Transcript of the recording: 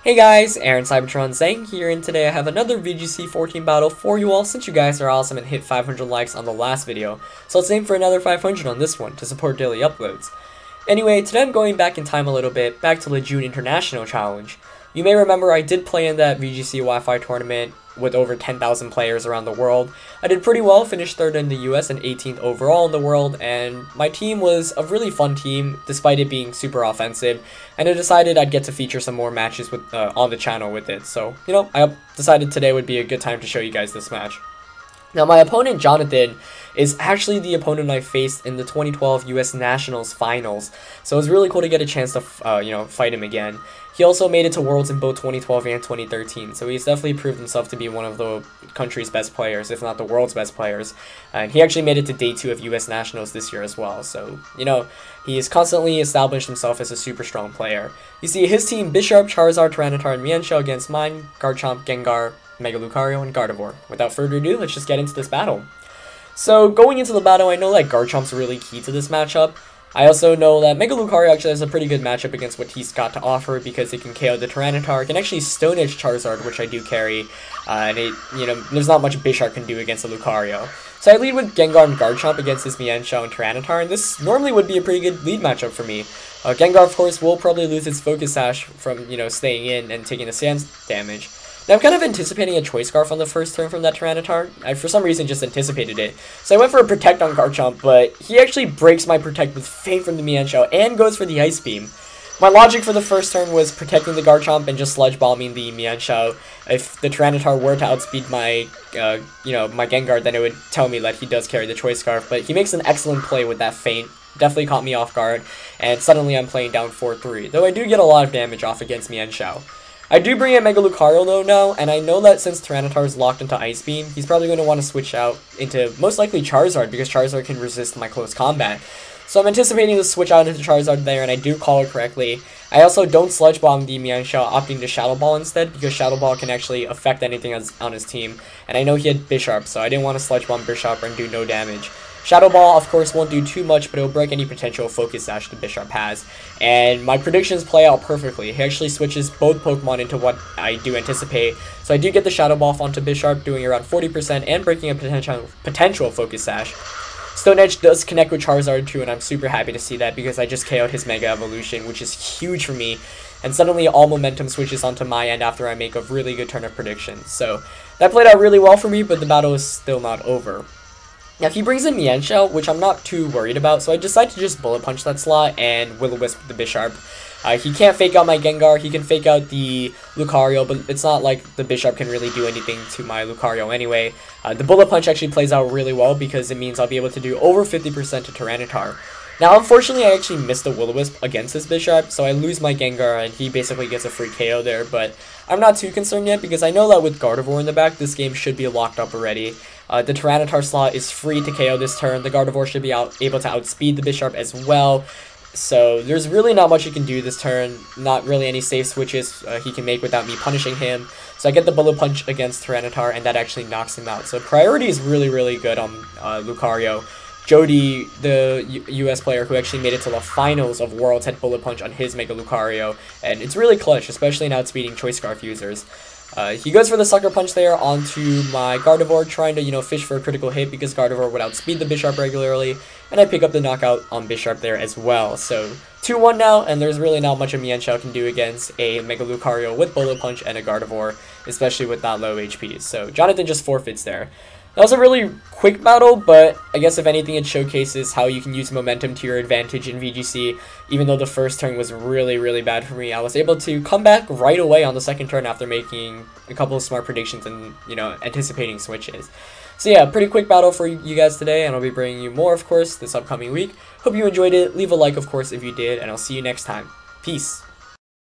Hey guys, Aaron Cybertron Zhang here, and today I have another VGC 14 battle for you all since you guys are awesome and hit 500 likes on the last video. So let's aim for another 500 on this one to support daily uploads. Anyway, today I'm going back in time a little bit, back to the June International Challenge. You may remember I did play in that VGC Wi-Fi tournament with over 10,000 players around the world. I did pretty well, finished 3rd in the US and 18th overall in the world, and my team was a really fun team despite it being super offensive, and I decided I'd get to feature some more matches with on the channel with it. So, I decided today would be a good time to show you guys this match. Now, my opponent, Jonathan, is actually the opponent I faced in the 2012 US Nationals Finals, so it was really cool to get a chance to, fight him again. He also made it to Worlds in both 2012 and 2013, so he's definitely proved himself to be one of the country's best players, if not the world's best players. And he actually made it to Day 2 of US Nationals this year as well, so, he has constantly established himself as a super strong player. You see, his team, Bisharp, Charizard, Tyranitar, and Mienshao against mine, Garchomp, Gengar, Mega Lucario, and Gardevoir. Without further ado, let's just get into this battle. So, going into the battle, I know that Garchomp's really key to this matchup. I also know that Mega Lucario actually has a pretty good matchup against what he's got to offer because it can KO the Tyranitar, it can actually Stone Edge Charizard, which I do carry, and there's not much Bisharp can do against a Lucario. So I lead with Gengar and Garchomp against this Mienshao and Tyranitar, and this normally would be a pretty good lead matchup for me. Gengar, of course, will probably lose its Focus Sash from, staying in and taking the sand damage. Now, I'm kind of anticipating a Choice Scarf on the first turn from that Tyranitar. I, for some reason, just anticipated it. So I went for a Protect on Garchomp, but he actually breaks my Protect with Feint from the Mienshao and goes for the Ice Beam. My logic for the first turn was protecting the Garchomp and just Sludge Bombing the Mienshao. If the Tyranitar were to outspeed my, my Gengar, then it would tell me that he does carry the Choice Scarf. But he makes an excellent play with that Feint. Definitely caught me off guard, and suddenly I'm playing down 4-3. Though I do get a lot of damage off against Mienshao. I do bring in Mega Lucario though now, and I know that since Tyranitar is locked into Ice Beam, he's probably going to want to switch out into most likely Charizard because Charizard can resist my close combat. So I'm anticipating to switch out into Charizard there, and I do call it correctly. I also don't Sludge Bomb the Mienshao, opting to Shadow Ball instead because Shadow Ball can actually affect anything on his team, and I know he had Bisharp, so I didn't want to Sludge Bomb Bisharp and do no damage. Shadow Ball, of course, won't do too much, but it will break any potential Focus Sash the Bisharp has. And my predictions play out perfectly. He actually switches both Pokemon into what I do anticipate. So I do get the Shadow Ball onto Bisharp, doing around 40% and breaking a potential Focus Sash. Stone Edge does connect with Charizard too, and I'm super happy to see that because I just KO'd his Mega Evolution, which is huge for me. And suddenly all momentum switches onto my end after I make a really good turn of predictions. So that played out really well for me, but the battle is still not over. Now, he brings in Mienshao, which I'm not too worried about, so I decide to just Bullet Punch that slot and Will-O-Wisp the Bisharp. He can't fake out my Gengar, he can fake out the Lucario, but it's not like the Bisharp can really do anything to my Lucario anyway. The Bullet Punch actually plays out really well because it means I'll be able to do over 50% to Tyranitar. Now, unfortunately, I actually missed the Will-O-Wisp against this Bisharp, so I lose my Gengar, and he basically gets a free KO there, but I'm not too concerned yet, because I know that with Gardevoir in the back, this game should be locked up already. The Tyranitar slot is free to KO this turn, the Gardevoir should be able to outspeed the Bisharp as well, so there's really not much he can do this turn, not really any safe switches he can make without me punishing him, so I get the Bullet Punch against Tyranitar, and that actually knocks him out, so priority is really, really good on Lucario. Jody, the US player who actually made it to the finals of Worlds, had Bullet Punch on his Mega Lucario, and it's really clutch, especially in outspeeding Choice Scarf users. He goes for the Sucker Punch there onto my Gardevoir, trying to, fish for a critical hit because Gardevoir would outspeed the Bisharp regularly, and I pick up the knockout on Bisharp there as well. So, 2-1 now, and there's really not much a Mienshao can do against a Mega Lucario with Bullet Punch and a Gardevoir, especially with that low HP. So, Jonathan just forfeits there. That was a really quick battle, but I guess if anything it showcases how you can use momentum to your advantage in VGC. Even though the first turn was really, really bad for me, I was able to come back right away on the second turn after making a couple of smart predictions and, anticipating switches. So yeah, pretty quick battle for you guys today, and I'll be bringing you more, of course, this upcoming week. Hope you enjoyed it. Leave a like, of course, if you did, and I'll see you next time. Peace.